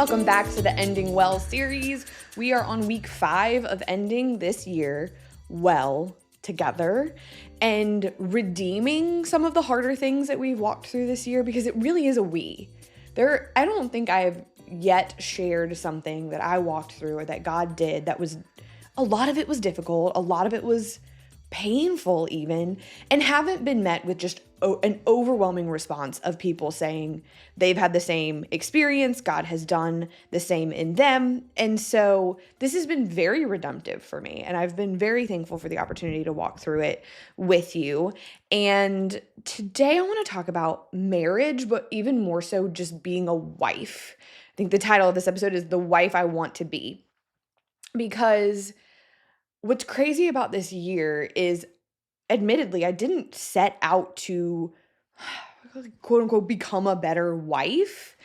welcome back to the Ending Well series. We are on week 5 of ending this year well together and redeeming some of the harder things that we've walked through this year, because it really is a we. I don't think I've yet shared something that I walked through or that God did that was, a lot of it was difficult, a lot of it was painful even, and haven't been met with just an overwhelming response of people saying they've had the same experience, God has done the same in them. And so this has been very redemptive for me, and I've been very thankful for the opportunity to walk through it with you. And today I want to talk about marriage, but even more so just being a wife. I think the title of this episode is The Wife I Want to Be, because what's crazy about this year is, admittedly, I didn't set out to quote unquote become a better wife,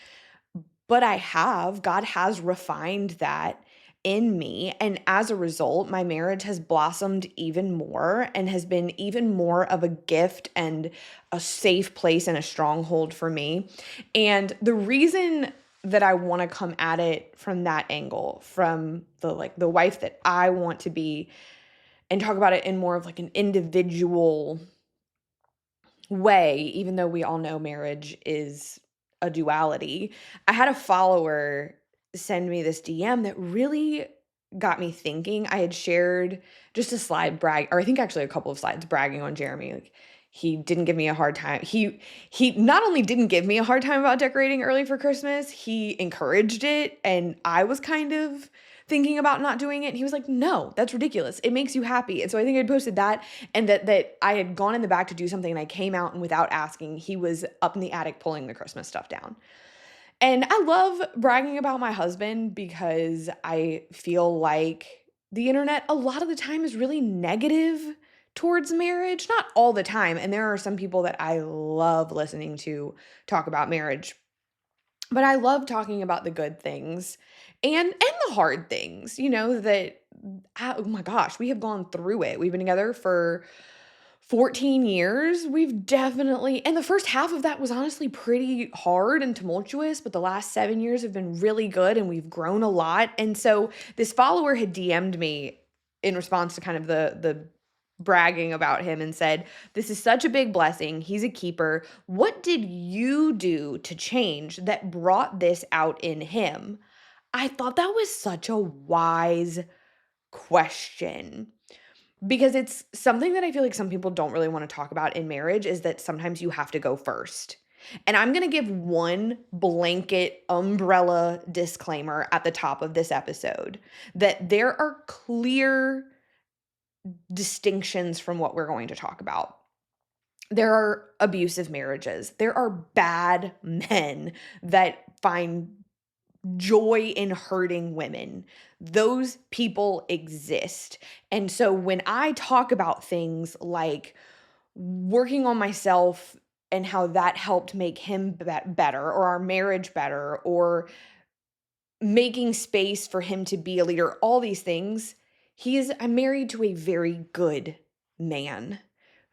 but I have. God has refined that in me. And as a result, my marriage has blossomed even more and has been even more of a gift and a safe place and a stronghold for me. And the reason that I want to come at it from that angle, from the wife that I want to be, and talk about it in more of like an individual way, even though we all know marriage is a duality. I had a follower send me this DM that really got me thinking. I had shared just a slide or I think actually a couple of slides bragging on Jeremy. Like, he didn't give me a hard time. He not only didn't give me a hard time about decorating early for Christmas, he encouraged it, and I was kind of thinking about not doing it. And he was like, "No, that's ridiculous. It makes you happy." And so I think I posted that, and that I had gone in the back to do something, and I came out, and without asking, he was up in the attic pulling the Christmas stuff down. And I love bragging about my husband because I feel like the internet a lot of the time is really negative towards marriage. Not all the time. And there are some people that I love listening to talk about marriage. But I love talking about the good things and the hard things, that, oh my gosh, we have gone through it. We've been together for 14 years. We've definitely, and the first half of that was honestly pretty hard and tumultuous, but the last 7 years have been really good, and we've grown a lot. And so this follower had DM'd me in response to kind of the bragging about him and said, "This is such a big blessing. He's a keeper. What did you do to change that brought this out in him?" I thought that was such a wise question, because it's something that I feel like some people don't really want to talk about in marriage, is that sometimes you have to go first. And I'm going to give one blanket umbrella disclaimer at the top of this episode, that there are clear distinctions from what we're going to talk about. There are abusive marriages. There are bad men that find joy in hurting women. Those people exist. And so when I talk about things like working on myself and how that helped make him better, or our marriage better, or making space for him to be a leader, all these things, I'm married to a very good man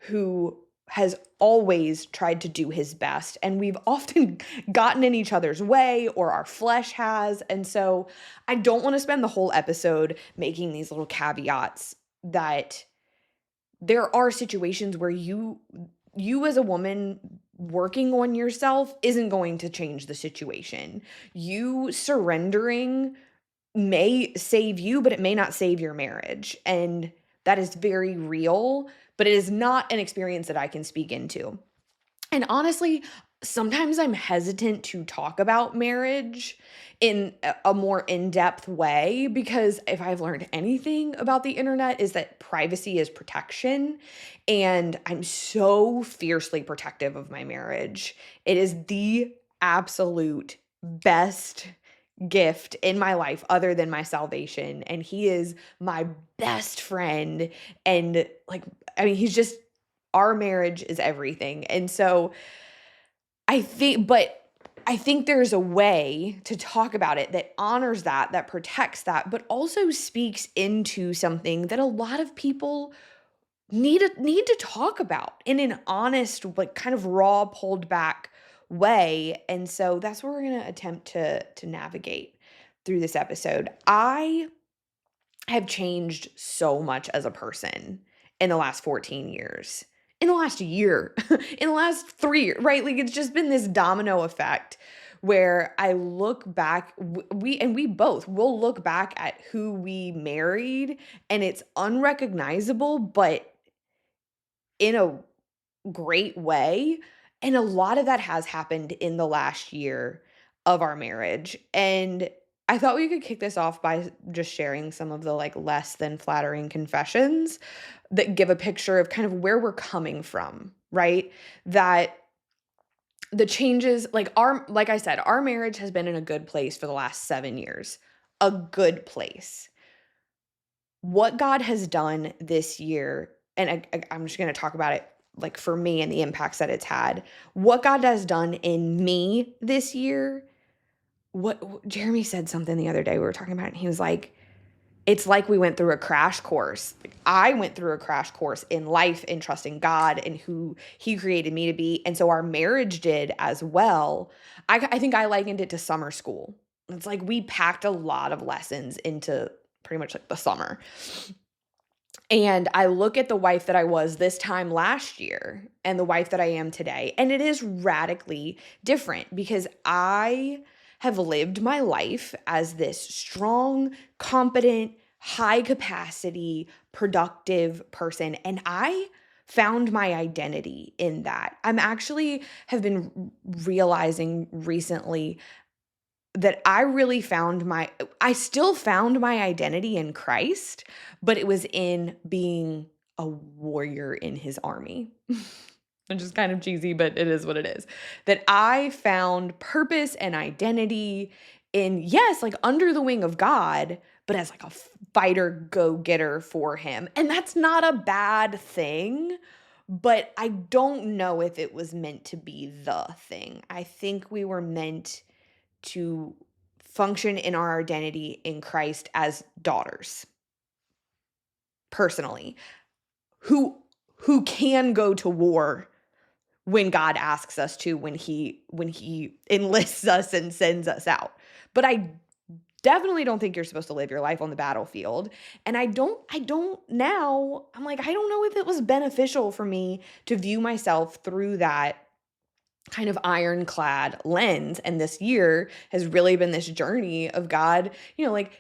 who has always tried to do his best, and we've often gotten in each other's way, or our flesh has. And so I don't want to spend the whole episode making these little caveats that there are situations where you as a woman working on yourself isn't going to change the situation. You surrendering may save you, but it may not save your marriage. And that is very real, but it is not an experience that I can speak into. And honestly, sometimes I'm hesitant to talk about marriage in a more in-depth way, because if I've learned anything about the internet, is that privacy is protection. And I'm so fiercely protective of my marriage. It is the absolute best gift in my life other than my salvation. And he is my best friend. And he's just, our marriage is everything. And so I think there's a way to talk about it that honors that protects that, but also speaks into something that a lot of people need to talk about in an honest, like kind of raw, pulled back way. And so that's what we're going to attempt to navigate. through this episode. I have changed so much as a person in the last 14 years, in the last year, in the last 3 years, right? Like it's just been this domino effect where I look back, we both will look back at who we married and it's unrecognizable, but in a great way. And a lot of that has happened in the last year of our marriage. And I thought we could kick this off by just sharing some of the like less than flattering confessions that give a picture of kind of where we're coming from, right? That the changes, like I said, our marriage has been in a good place for the last 7 years. A good place. What God has done this year, and I'm just going to talk about it like for me and the impacts that it's had. What God has done in me this year, what Jeremy said something the other day, we were talking about it, and he was like, it's like we went through a crash course. I went through a crash course in life, in trusting God and who he created me to be. And so our marriage did as well. I think I likened it to summer school. It's like we packed a lot of lessons into pretty much like the summer. And I look at the wife that I was this time last year and the wife that I am today, and it is radically different because I have lived my life as this strong, competent, high capacity, productive person. And I found my identity in that. I'm actually have been realizing recently that I still found my identity in Christ, but it was in being a warrior in his army. Which is kind of cheesy, but it is what it is. That I found purpose and identity in, yes, like under the wing of God, but as like a fighter go-getter for him. And that's not a bad thing, but I don't know if it was meant to be the thing. I think we were meant to function in our identity in Christ as daughters, personally, who can go to war when God asks us to, when he enlists us and sends us out. But I definitely don't think you're supposed to live your life on the battlefield. And I don't now, I'm like, I don't know if it was beneficial for me to view myself through that kind of ironclad lens. And this year has really been this journey of God, like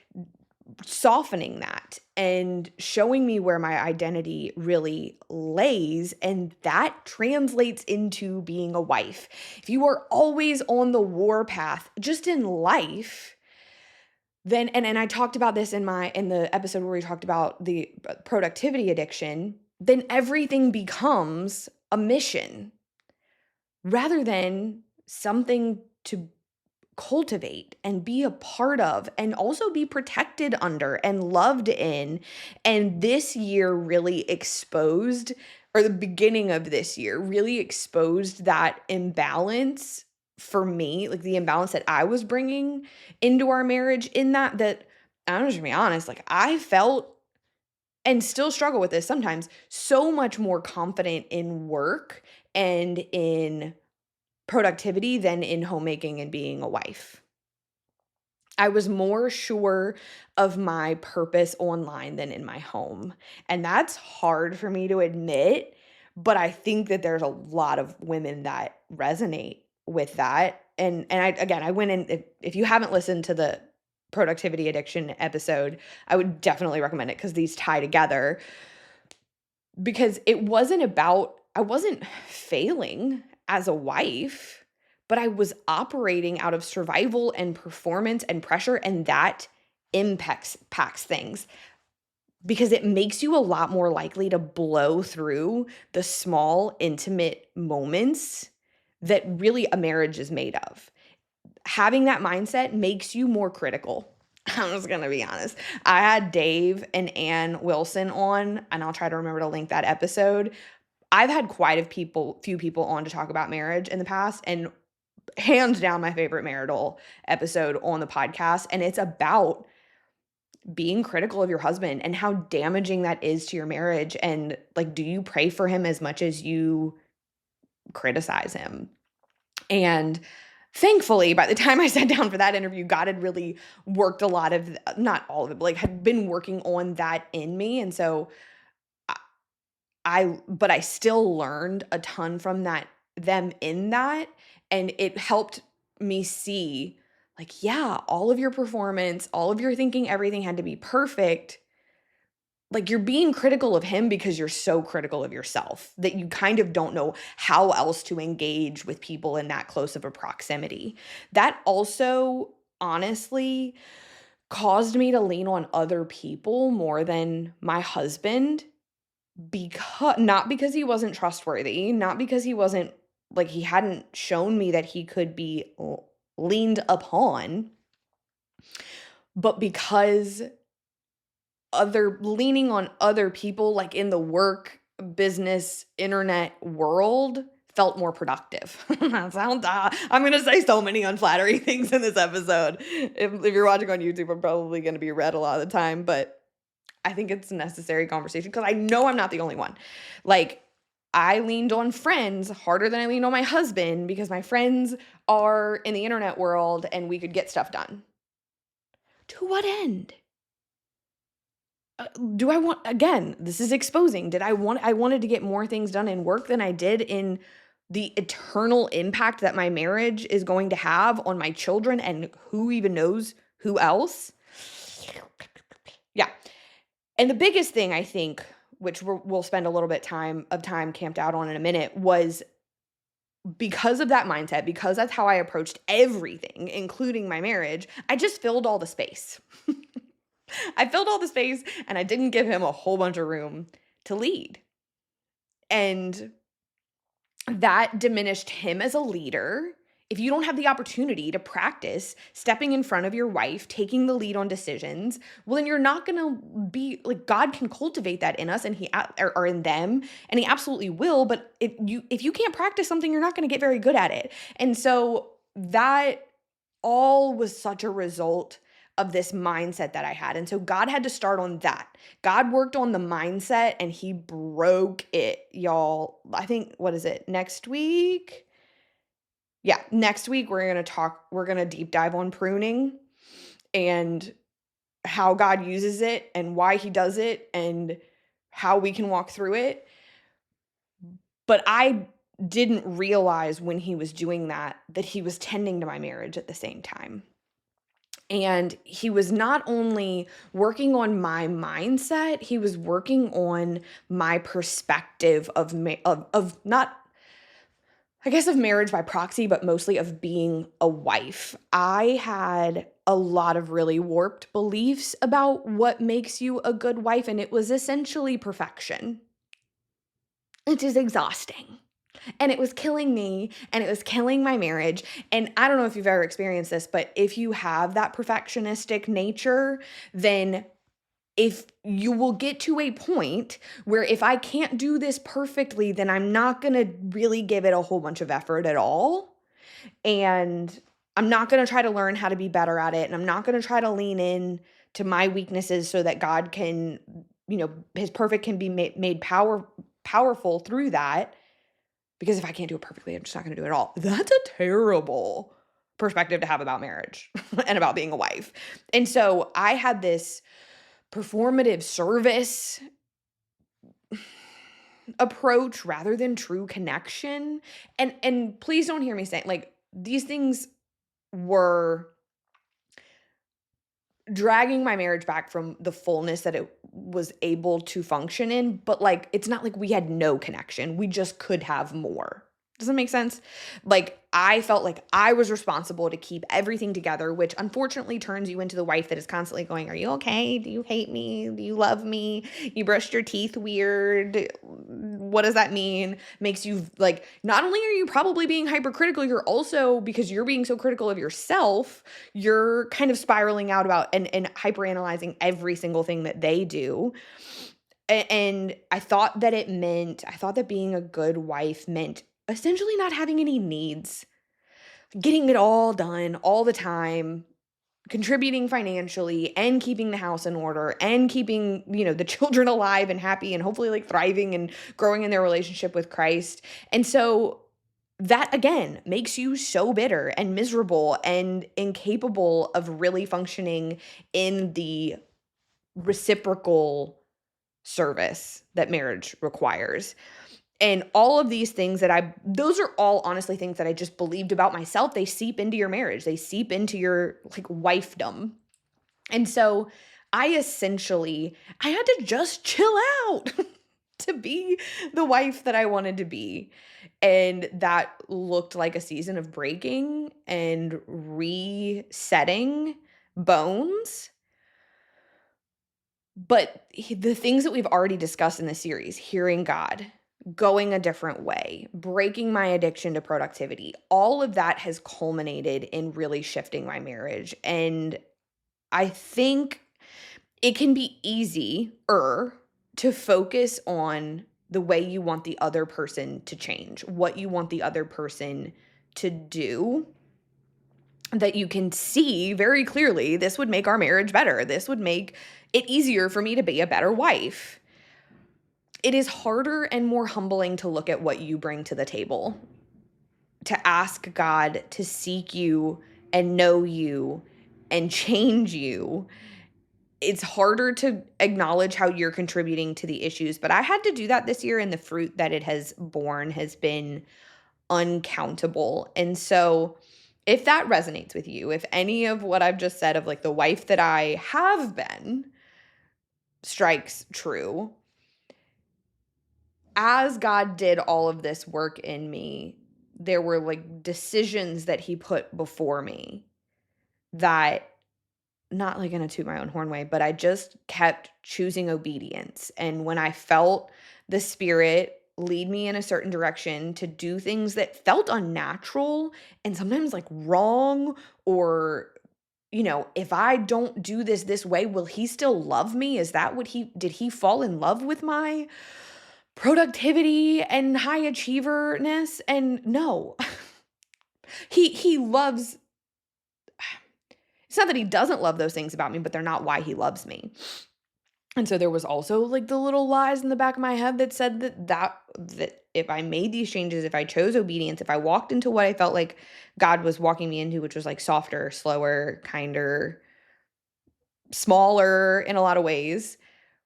softening that and showing me where my identity really lays. And that translates into being a wife. If you are always on the war path, just in life, then, and I talked about this in the episode where we talked about the productivity addiction, then everything becomes a mission rather than something to cultivate and be a part of and also be protected under and loved in. And this year really exposed, or the beginning of this year really exposed that imbalance for me, like the imbalance that I was bringing into our marriage, in that I'm just gonna be honest, like I felt, and still struggle with this sometimes, so much more confident in work and in productivity than in homemaking and being a wife. I was more sure of my purpose online than in my home. And that's hard for me to admit, but I think that there's a lot of women that resonate with that. And I went in, if you haven't listened to the productivity addiction episode, I would definitely recommend it because these tie together. Because I wasn't failing as a wife, but I was operating out of survival and performance and pressure, and that impacts things because it makes you a lot more likely to blow through the small, intimate moments that really a marriage is made of. Having that mindset makes you more critical. I'm just going to be honest. I had Dave and Ann Wilson on, and I'll try to remember to link that episode. I've had quite a few people on to talk about marriage in the past, and hands down my favorite marital episode on the podcast. And it's about being critical of your husband and how damaging that is to your marriage. And like, do you pray for him as much as you criticize him? And Thankfully, by the time I sat down for that interview, God had really worked a lot of, not all of it, but like had been working on that in me. And so but I still learned a ton from them in that. And it helped me see, like, yeah, all of your performance, all of your thinking, everything had to be perfect. Like, you're being critical of him because you're so critical of yourself that you kind of don't know how else to engage with people in that close of a proximity. That also, honestly, caused me to lean on other people more than my husband, because not because he wasn't trustworthy, not because he wasn't, like, he hadn't shown me that he could be leaned upon, but because leaning on other people, like in the work, business, internet world, felt more productive. I'm gonna say so many unflattering things in this episode. If you're watching on YouTube, I'm probably gonna be red a lot of the time, but I think it's a necessary conversation because I know I'm not the only one. Like, I leaned on friends harder than I leaned on my husband because my friends are in the internet world and we could get stuff done. To what end? Do I want, again, this is exposing. I wanted to get more things done in work than I did in the eternal impact that my marriage is going to have on my children and who even knows who else. Yeah. And the biggest thing, I think, which we'll spend a little bit of time camped out on in a minute, was because of that mindset, because that's how I approached everything, including my marriage, I just filled all the space. I filled all the space and I didn't give him a whole bunch of room to lead. And that diminished him as a leader. If you don't have the opportunity to practice stepping in front of your wife, taking the lead on decisions, well, then you're not going to be like, God can cultivate that in us and or in them, and he absolutely will. But if you can't practice something, you're not going to get very good at it. And so that all was such a result of this mindset that I had. And so God had to start on that. God worked on the mindset and he broke it, y'all. I think, what is it? Next week? Yeah, next week we're going to deep dive on pruning and how God uses it and why he does it and how we can walk through it. But I didn't realize when he was doing that he was tending to my marriage at the same time. And he was not only working on my mindset, he was working on my perspective of not, I guess, of marriage by proxy, but mostly of being a wife. I had a lot of really warped beliefs about what makes you a good wife, and it was essentially perfection, which is exhausting. And it was killing me, and it was killing my marriage. And I don't know if you've ever experienced this, but if you have that perfectionistic nature, then if you will get to a point where if I can't do this perfectly, then I'm not going to really give it a whole bunch of effort at all. And I'm not going to try to learn how to be better at it. And I'm not going to try to lean in to my weaknesses so that God can, his perfect can be made powerful through that. Because if I can't do it perfectly, I'm just not going to do it at all. That's a terrible perspective to have about marriage and about being a wife. And so I had this performative service approach rather than true connection. And please don't hear me saying, like, these things were dragging my marriage back from the fullness that it was able to function in. But like, it's not like we had no connection. We just could have more. Does that make sense? Like, I felt like I was responsible to keep everything together, which unfortunately turns you into the wife that is constantly going, are you okay? Do you hate me? Do you love me? You brushed your teeth weird. What does that mean? Makes you like, not only are you probably being hypercritical, you're also, because you're being so critical of yourself, you're kind of spiraling out about and hyperanalyzing every single thing that they do. And I thought that being a good wife meant essentially not having any needs, getting it all done all the time, contributing financially and keeping the house in order and keeping, the children alive and happy and hopefully like thriving and growing in their relationship with Christ. And so that again makes you so bitter and miserable and incapable of really functioning in the reciprocal service that marriage requires. And all of these things those are all honestly things that I just believed about myself. They seep into your marriage, they seep into your like wifedom. And so I had to just chill out to be the wife that I wanted to be. And that looked like a season of breaking and resetting bones. But the things that we've already discussed in the series, hearing God, going a different way, breaking my addiction to productivity, all of that has culminated in really shifting my marriage. And I think it can be easier to focus on the way you want the other person to change, what you want the other person to do, that you can see very clearly, this would make our marriage better. This would make it easier for me to be a better wife. It is harder and more humbling to look at what you bring to the table, to ask God to seek you and know you and change you. It's harder to acknowledge how you're contributing to the issues, but I had to do that this year, and the fruit that it has borne has been uncountable. And so if that resonates with you, if any of what I've just said of like the wife that I have been strikes true, as God did all of this work in me, there were like decisions that he put before me that, not like in a toot my own horn way, but I just kept choosing obedience. And when I felt the Spirit lead me in a certain direction to do things that felt unnatural and sometimes like wrong, or, if I don't do this way, will he still love me? Is that what did he fall in love with my productivity and high achieverness? And no, he loves, it's not that he doesn't love those things about me, but they're not why he loves me. And so there was also like the little lies in the back of my head that said that if I made these changes, if I chose obedience, if I walked into what I felt like God was walking me into, which was like softer, slower, kinder, smaller in a lot of ways,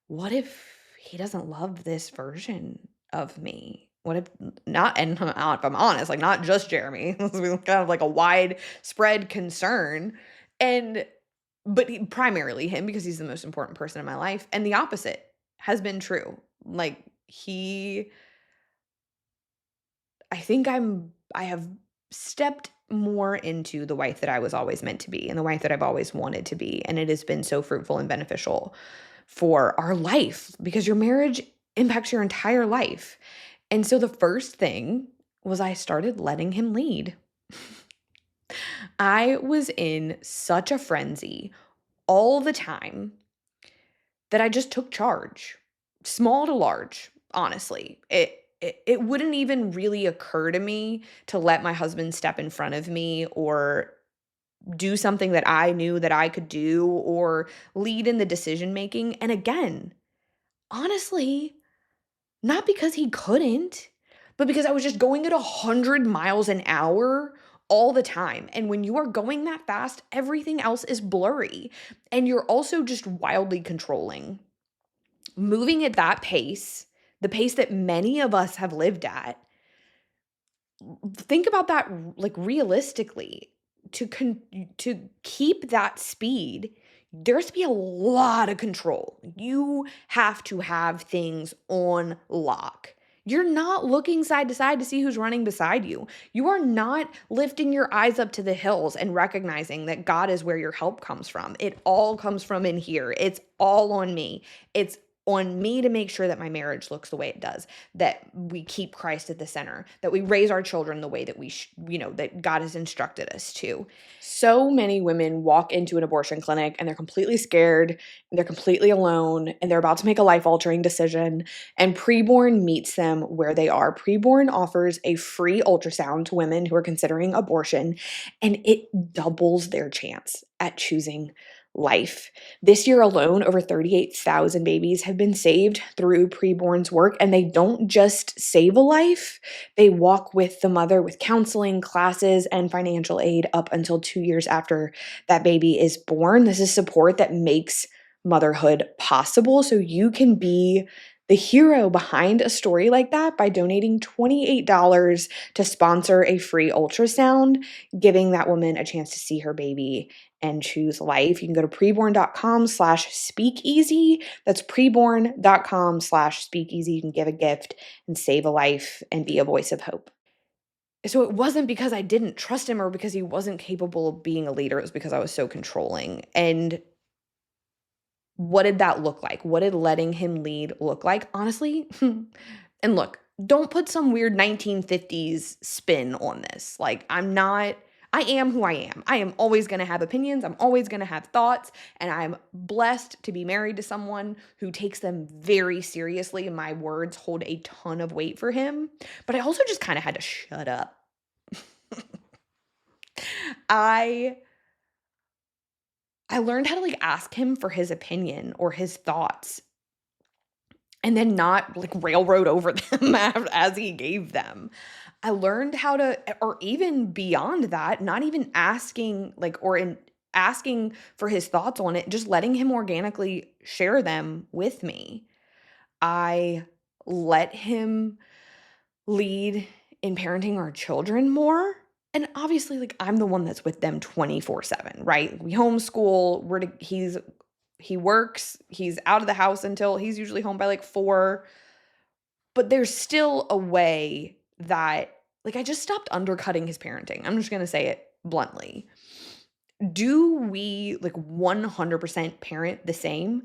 what if he doesn't love this version of me? What if not? And if I'm honest, like not just Jeremy, this is kind of like a widespread concern. But primarily him, because he's the most important person in my life. And the opposite has been true. Like I have stepped more into the wife that I was always meant to be and the wife that I've always wanted to be. And it has been so fruitful and beneficial for our life, because your marriage impacts your entire life. And so the first thing was I started letting him lead. I was in such a frenzy all the time that I just took charge, small to large, honestly. It wouldn't even really occur to me to let my husband step in front of me or do something that I knew that I could do or lead in the decision making. And again, honestly, not because he couldn't, but because I was just going at 100 miles an hour all the time. And when you are going that fast, everything else is blurry. And you're also just wildly controlling. Moving at that pace, the pace that many of us have lived at, think about that like realistically. To keep that speed, there's to be a lot of control. You have to have things on lock. You're not looking side to side to see who's running beside you. You are not lifting your eyes up to the hills and recognizing that God is where your help comes from. It all comes from in here. It's all on me. It's on me to make sure that my marriage looks the way it does, that we keep Christ at the center, that we raise our children the way that that God has instructed us to. So many women walk into an abortion clinic and they're completely scared, and they're completely alone, and they're about to make a life-altering decision, and Preborn meets them where they are. Preborn offers a free ultrasound to women who are considering abortion, and it doubles their chance at choosing life. This year alone, over 38,000 babies have been saved through preborn's work, and they don't just save a life, they walk with the mother with counseling, classes, and financial aid up until 2 years after that baby is born. This is support that makes motherhood possible, so you can be the hero behind a story like that by donating $28 to sponsor a free ultrasound, giving that woman a chance to see her baby and choose life. You can go to preborn.com/speakeasy. That's preborn.com/speakeasy. You can give a gift and save a life and be a voice of hope. So it wasn't because I didn't trust him or because he wasn't capable of being a leader. It was because I was so controlling. And what did that look like? What did letting him lead look like? Honestly, and look, don't put some weird 1950s spin on this. Like, I am who I am. I am always going to have opinions. I'm always going to have thoughts. And I'm blessed to be married to someone who takes them very seriously. And my words hold a ton of weight for him. But I also just kind of had to shut up. I learned how to like ask him for his opinion or his thoughts and then not like railroad over them as he gave them. I learned how to, or even beyond that, not even asking like, or in asking for his thoughts on it, just letting him organically share them with me. I let him lead in parenting our children more. And obviously, like, I'm the one that's with them 24/7, right? We homeschool. He works. He's out of the house until he's usually home by like 4. But there's still a way that, like, I just stopped undercutting his parenting. I'm just gonna say it bluntly. Do we like 100% parent the same?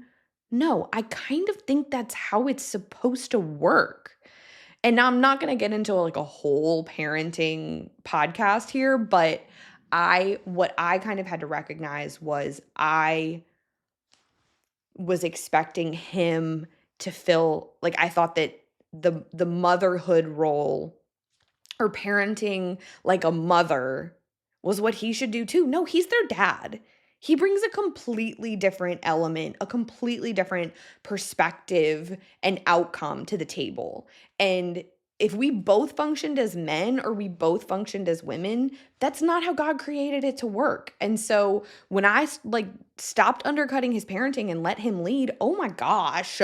No, I kind of think that's how it's supposed to work. And now I'm not going to get into like a whole parenting podcast here, but what I kind of had to recognize was I was expecting him to fill, like, I thought that the motherhood role or parenting like a mother was what he should do too. No, he's their dad. He brings a completely different element, a completely different perspective and outcome to the table. And if we both functioned as men or we both functioned as women, that's not how God created it to work. And so when I like stopped undercutting his parenting and let him lead, oh my gosh,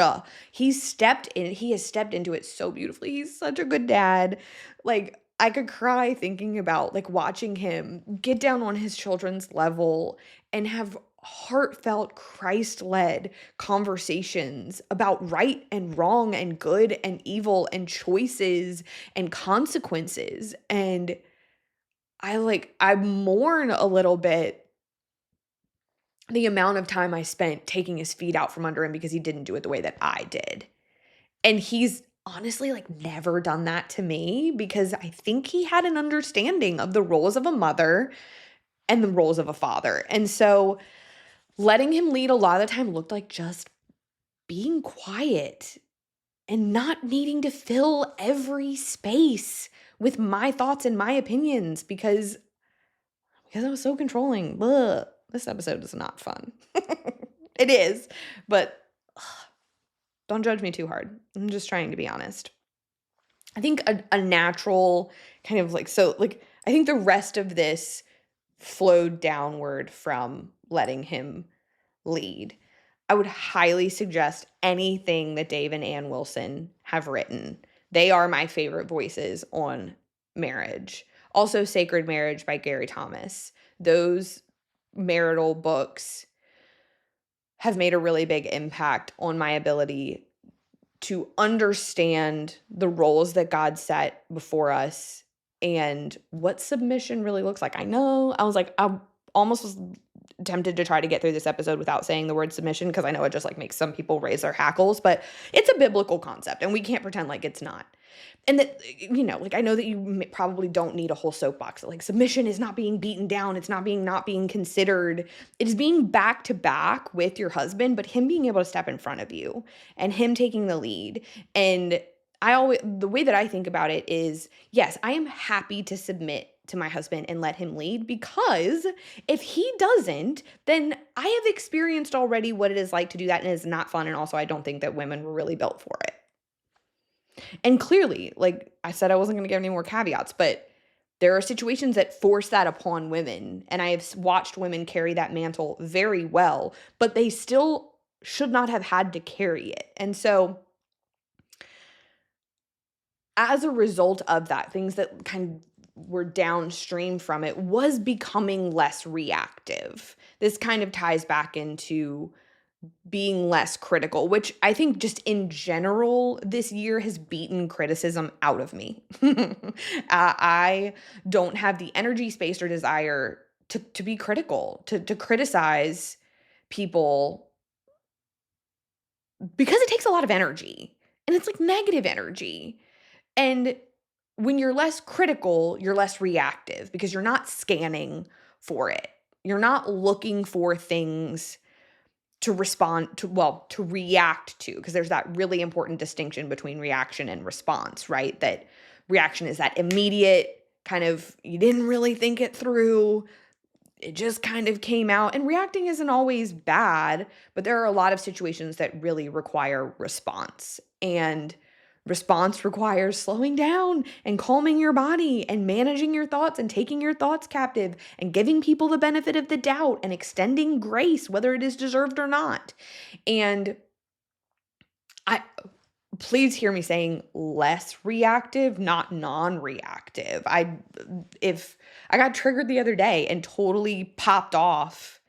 he has stepped into it so beautifully. He's such a good dad. Like, I could cry thinking about like watching him get down on his children's level and have heartfelt Christ-led conversations about right and wrong and good and evil and choices and consequences. And I mourn a little bit the amount of time I spent taking his feet out from under him because he didn't do it the way that I did. And he's honestly like never done that to me because I think he had an understanding of the roles of a mother and the roles of a father. And so letting him lead a lot of the time looked like just being quiet and not needing to fill every space with my thoughts and my opinions because I was so controlling. Ugh, this episode is not fun. It is, but don't judge me too hard. I'm just trying to be honest. I think a natural kind of like, so like, I think the rest of this flowed downward from letting him lead. I would highly suggest anything that Dave and Ann Wilson have written. They are my favorite voices on marriage. Also, Sacred Marriage by Gary Thomas. Those marital books have made a really big impact on my ability to understand the roles that God set before us and what submission really looks like. I know I was like, I almost was tempted to try to get through this episode without saying the word submission because I know it just like makes some people raise their hackles, but it's a biblical concept and we can't pretend like it's not. And that, you know, like I know that you probably don't need a whole soapbox. Like submission is not being beaten down. It's not being considered. It is being back to back with your husband, but him being able to step in front of you and him taking the lead. And the way that I think about it is, yes, I am happy to submit to my husband and let him lead, because if he doesn't, then I have experienced already what it is like to do that, and it's not fun, and also I don't think that women were really built for it. And clearly, like I said, I wasn't going to give any more caveats, but there are situations that force that upon women, and I have watched women carry that mantle very well, but they still should not have had to carry it. And so as a result of that, things that kind of were downstream from it was becoming less reactive. This kind of ties back into being less critical, which I think just in general this year has beaten criticism out of me. I don't have the energy, space, or desire to be critical, to criticize people, because it takes a lot of energy, and it's like negative energy. And when you're less critical, you're less reactive because you're not scanning for it. You're not looking for things to respond to, well, to react to, because there's that really important distinction between reaction and response, right? That reaction is that immediate kind of, you didn't really think it through, it just kind of came out. And reacting isn't always bad, but there are a lot of situations that really require response. And response requires slowing down and calming your body and managing your thoughts and taking your thoughts captive and giving people the benefit of the doubt and extending grace, whether it is deserved or not. And please hear me saying less reactive, not non-reactive. If I got triggered the other day and totally popped off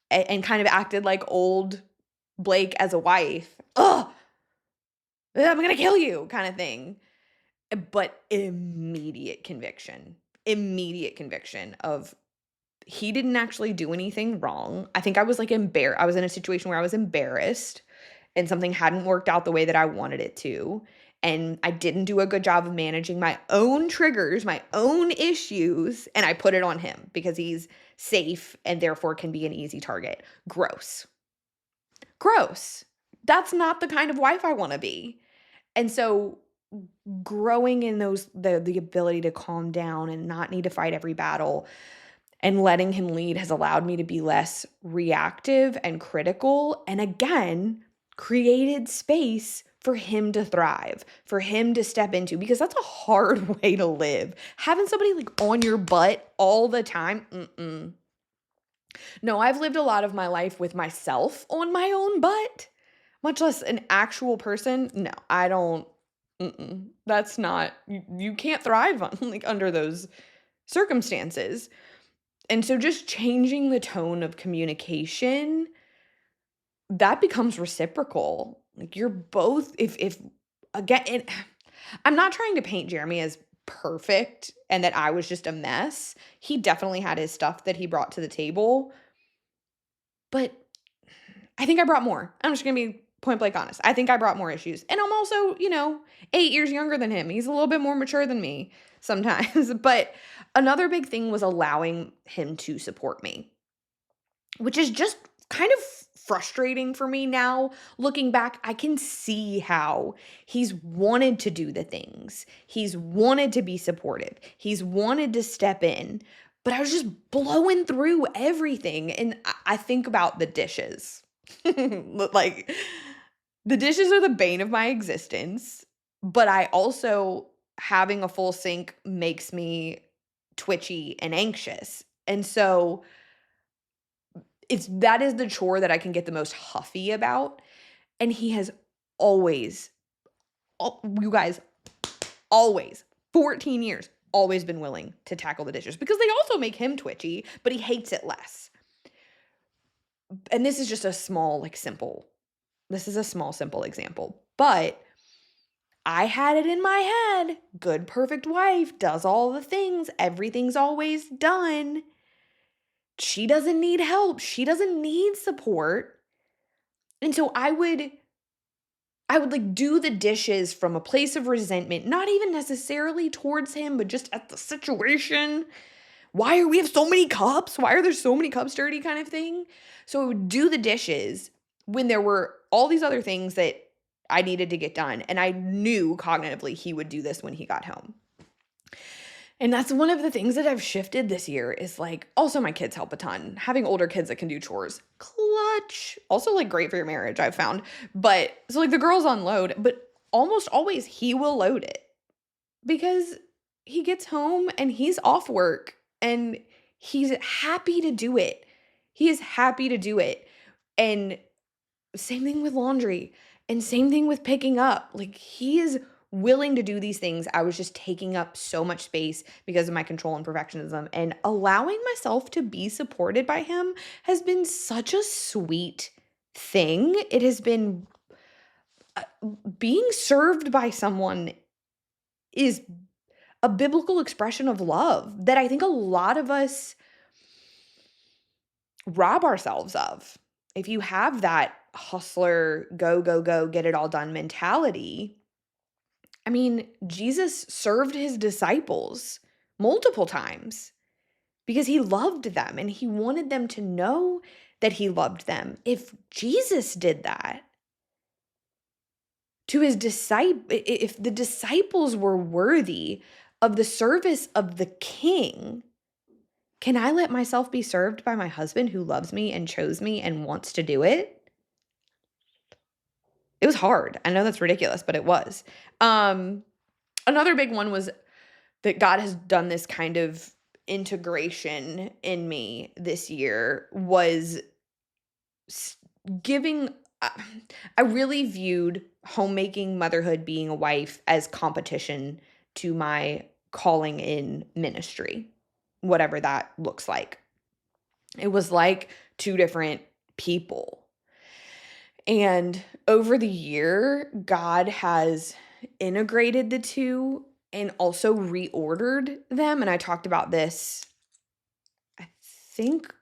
and kind of acted like old Blake as a wife. Ugh, I'm going to kill you kind of thing. But immediate conviction of he didn't actually do anything wrong. I think I was like embarrassed. I was in a situation where I was embarrassed and something hadn't worked out the way that I wanted it to. And I didn't do a good job of managing my own triggers, my own issues, and I put it on him because he's safe and therefore can be an easy target. Gross. That's not the kind of wife I want to be. And so growing in the ability to calm down and not need to fight every battle and letting him lead has allowed me to be less reactive and critical, and again, created space for him to thrive, for him to step into, because that's a hard way to live. Having somebody like on your butt all the time, No, I've lived a lot of my life with myself on my own butt, much less an actual person. No, I don't. That's not, you can't thrive on, like, under those circumstances. And so just changing the tone of communication, that becomes reciprocal. Like, you're both, if again, I'm not trying to paint Jeremy as perfect and that I was just a mess. He definitely had his stuff that he brought to the table, but I think I brought more. I'm just going to be point blank honest. I think I brought more issues. And I'm also, 8 years younger than him. He's a little bit more mature than me sometimes. But another big thing was allowing him to support me, which is just kind of frustrating for me now. Looking back, I can see how he's wanted to do the things. He's wanted to be supportive. He's wanted to step in. But I was just blowing through everything. And I think about the dishes. Like, the dishes are the bane of my existence, but I also, having a full sink makes me twitchy and anxious. And so that is the chore that I can get the most huffy about. And he has always, you guys, always, 14 years, always been willing to tackle the dishes, because they also make him twitchy, but he hates it less. And this is just a small, simple example. But I had it in my head. Good, perfect wife, does all the things. Everything's always done. She doesn't need help. She doesn't need support. And so I would do the dishes from a place of resentment, not even necessarily towards him, but just at the situation. Why are we have so many cups? Why are there so many cups dirty, kind of thing? So I would do the dishes when there were all these other things that I needed to get done. And I knew cognitively he would do this when he got home. And that's one of the things that I've shifted this year is like, also my kids help a ton. Having older kids that can do chores, clutch. Also like great for your marriage, I've found. But so like the girls unload, but almost always he will load it because he gets home and he's off work and he's happy to do it. He is happy to do it. And same thing with laundry and same thing with picking up. Like he is willing to do these things. I was just taking up so much space because of my control and perfectionism, and allowing myself to be supported by him has been such a sweet thing. It has been being served by someone is a biblical expression of love that I think a lot of us rob ourselves of. If you have that hustler, go, go, go, get it all done mentality, I mean, Jesus served his disciples multiple times because he loved them and he wanted them to know that he loved them. If Jesus did that to his disciple, if the disciples were worthy of the service of the king, can I let myself be served by my husband who loves me and chose me and wants to do it? It was hard. I know that's ridiculous, but it was. Another big one was that God has done this kind of integration in me this year was giving. I really viewed homemaking, motherhood, being a wife as competition to my calling in ministry, whatever that looks like. It was like two different people. And over the year, God has integrated the two and also reordered them. And I talked about this, I think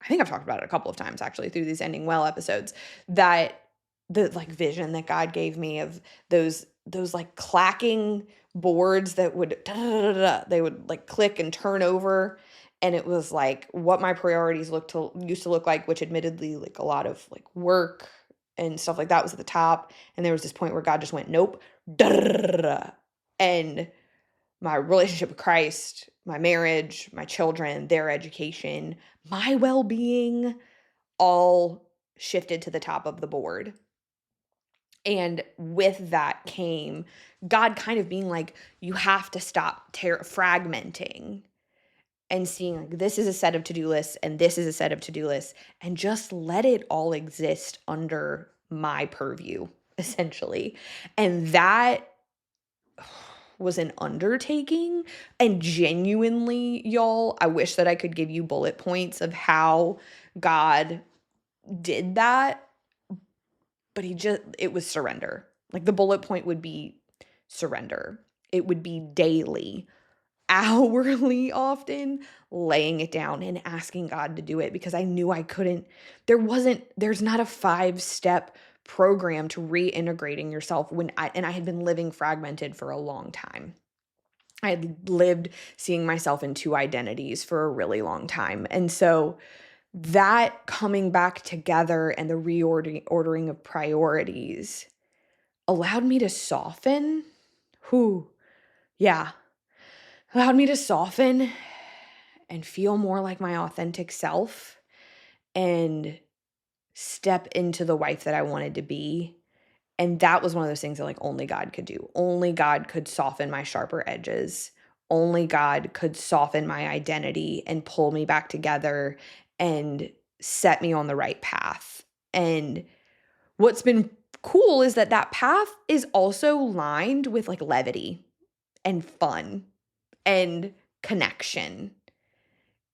I've talked about it a couple of times actually through these Ending Well episodes, that the like vision that God gave me of those like clacking boards that would they would like click and turn over, and it was like what my priorities used to look like, which admittedly like a lot of like work and stuff like that was at the top, and there was this point where God just went nope, and my relationship with Christ, my marriage, my children, their education, my well-being all shifted to the top of the board. And with that came God kind of being like, you have to stop fragmenting and seeing like this is a set of to-do lists and this is a set of to-do lists, and just let it all exist under my purview, essentially. And that was an undertaking. And genuinely, y'all, I wish that I could give you bullet points of how God did that, but it was surrender. Like the bullet point would be surrender. It would be daily, hourly, often laying it down and asking God to do it because I knew I couldn't. There's not a 5-step program to reintegrating yourself and I had been living fragmented for a long time. I had lived seeing myself in two identities for a really long time. And so that coming back together and the reordering of priorities allowed me to soften. Yeah. Allowed me to soften and feel more like my authentic self and step into the wife that I wanted to be. And that was one of those things that like only God could do. Only God could soften my sharper edges. Only God could soften my identity and pull me back together and set me on the right path. And what's been cool is that path is also lined with like levity and fun and connection.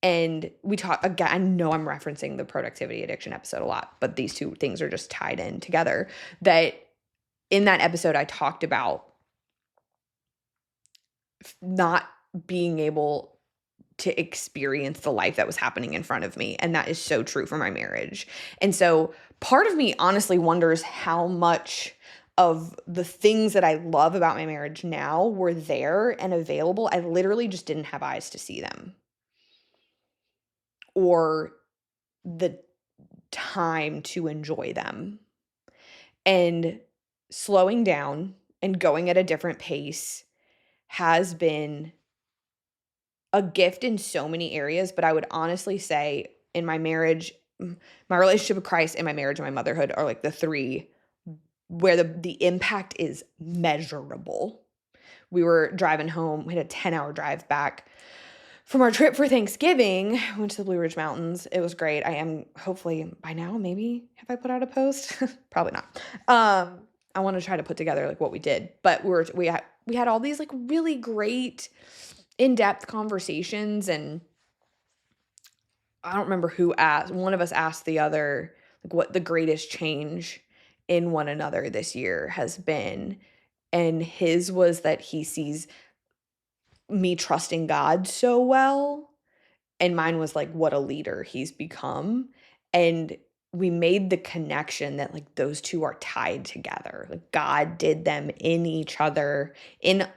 And we talk again, I know I'm referencing the productivity addiction episode a lot, but these two things are just tied in together. That in that episode, I talked about not being able to experience the life that was happening in front of me. And that is so true for my marriage. And so part of me honestly wonders how much of the things that I love about my marriage now were there and available. I literally just didn't have eyes to see them or the time to enjoy them. And slowing down and going at a different pace has been a gift in so many areas, but I would honestly say in my marriage, my relationship with Christ and my marriage and my motherhood are like the three where the impact is measurable. We were driving home. We had a 10-hour drive back from our trip for Thanksgiving. Went to the Blue Ridge Mountains. It was great. I am hopefully by now, maybe have I put out a post? Probably not. I want to try to put together like what we did, but we had all these like really great in-depth conversations, and I don't remember who asked. One of us asked the other like what the greatest change in one another this year has been, and his was that he sees me trusting God so well, and mine was like what a leader he's become. And we made the connection that like those two are tied together. Like God did them in each other, in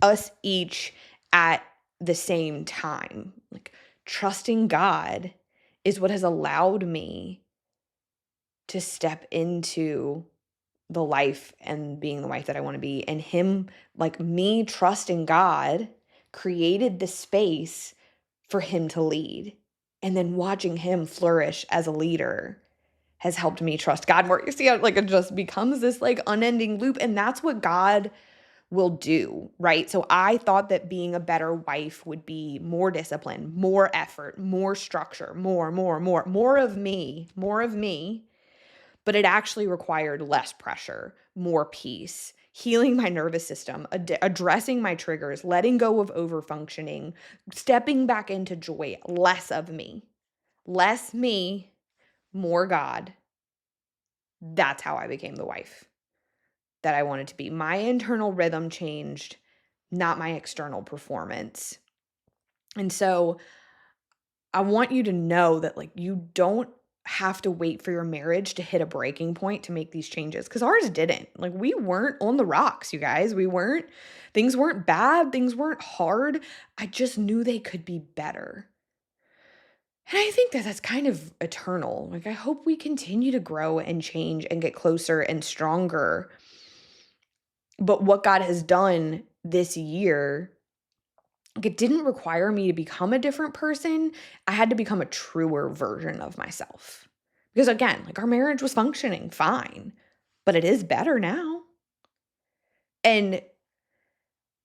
us each at the same time. Like trusting God is what has allowed me to step into the life and being the wife that I want to be. And him, like me trusting God, created the space for him to lead. And then watching him flourish as a leader has helped me trust God more. You see how like it just becomes this like unending loop. And that's what God will do, right? So I thought that being a better wife would be more discipline, more effort, more structure, more of me, more of me. But it actually required less pressure, more peace, healing my nervous system, addressing my triggers, letting go of overfunctioning, stepping back into joy, less of me, less me, more God. That's how I became the wife that I wanted to be. My internal rhythm changed, not my external performance. And so I want you to know that like you don't have to wait for your marriage to hit a breaking point to make these changes, because ours didn't. Like we weren't on the rocks, you guys. Things weren't bad, things weren't hard. I just knew they could be better. And I think that that's kind of eternal. Like I hope we continue to grow and change and get closer and stronger. But what God has done this year, like it didn't require me to become a different person. I had to become a truer version of myself. Because again, like our marriage was functioning fine, but it is better now. And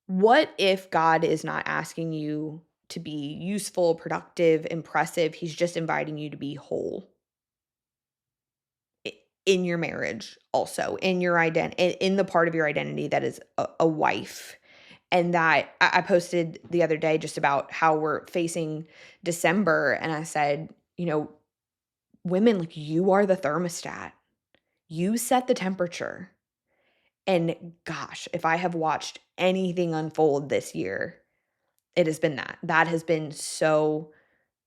what if God is not asking you to be useful, productive, impressive? He's just inviting you to be whole in your marriage, also in your identity, in the part of your identity that is a wife. And that I posted the other day just about how we're facing December. And I said, you know, women, like you are the thermostat. You set the temperature. And gosh, if I have watched anything unfold this year, it has been that. That has been so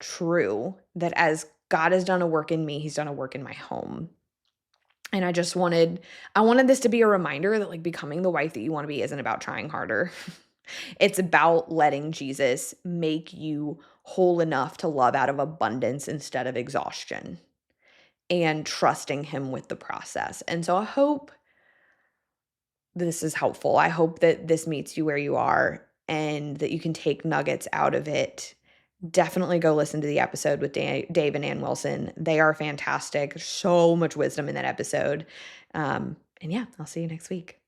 true, that as God has done a work in me, he's done a work in my home. And I wanted this to be a reminder that like becoming the wife that you want to be isn't about trying harder. It's about letting Jesus make you whole enough to love out of abundance instead of exhaustion, and trusting him with the process. And so I hope this is helpful. I hope that this meets you where you are and that you can take nuggets out of it. Definitely go listen to the episode with Dave and Ann Wilson. They are fantastic. So much wisdom in that episode. And yeah, I'll see you next week.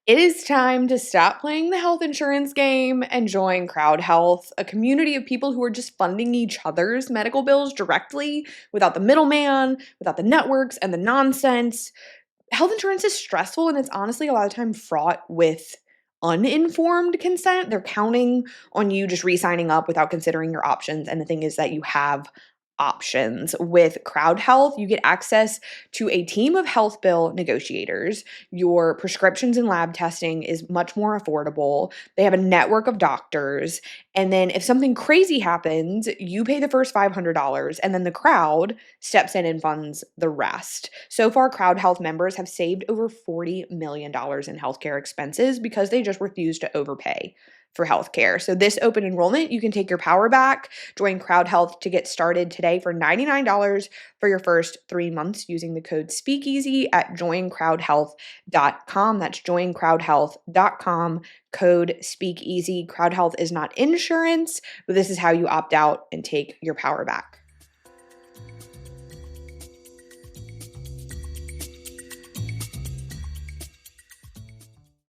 It is time to stop playing the health insurance game and join Crowd Health, a community of people who are just funding each other's medical bills directly without the middleman, without the networks and the nonsense. Health insurance is stressful, and it's honestly a lot of time fraught with uninformed consent. They're counting on you just re-signing up without considering your options. And the thing is that you have options. With Crowd Health, you get access to a team of health bill negotiators. Your prescriptions and lab testing is much more affordable. They have a network of doctors. And then if something crazy happens, you pay the first $500, and then the crowd steps in and funds the rest. So far, Crowd Health members have saved over $40 million in healthcare expenses because they just refuse to overpay for healthcare. So this open enrollment, you can take your power back, join Crowd Health to get started today for $99 for your first 3 months using the code SPEAKEASY at joincrowdhealth.com. That's joincrowdhealth.com, code SPEAKEASY. Crowd Health is not insurance, but this is how you opt out and take your power back.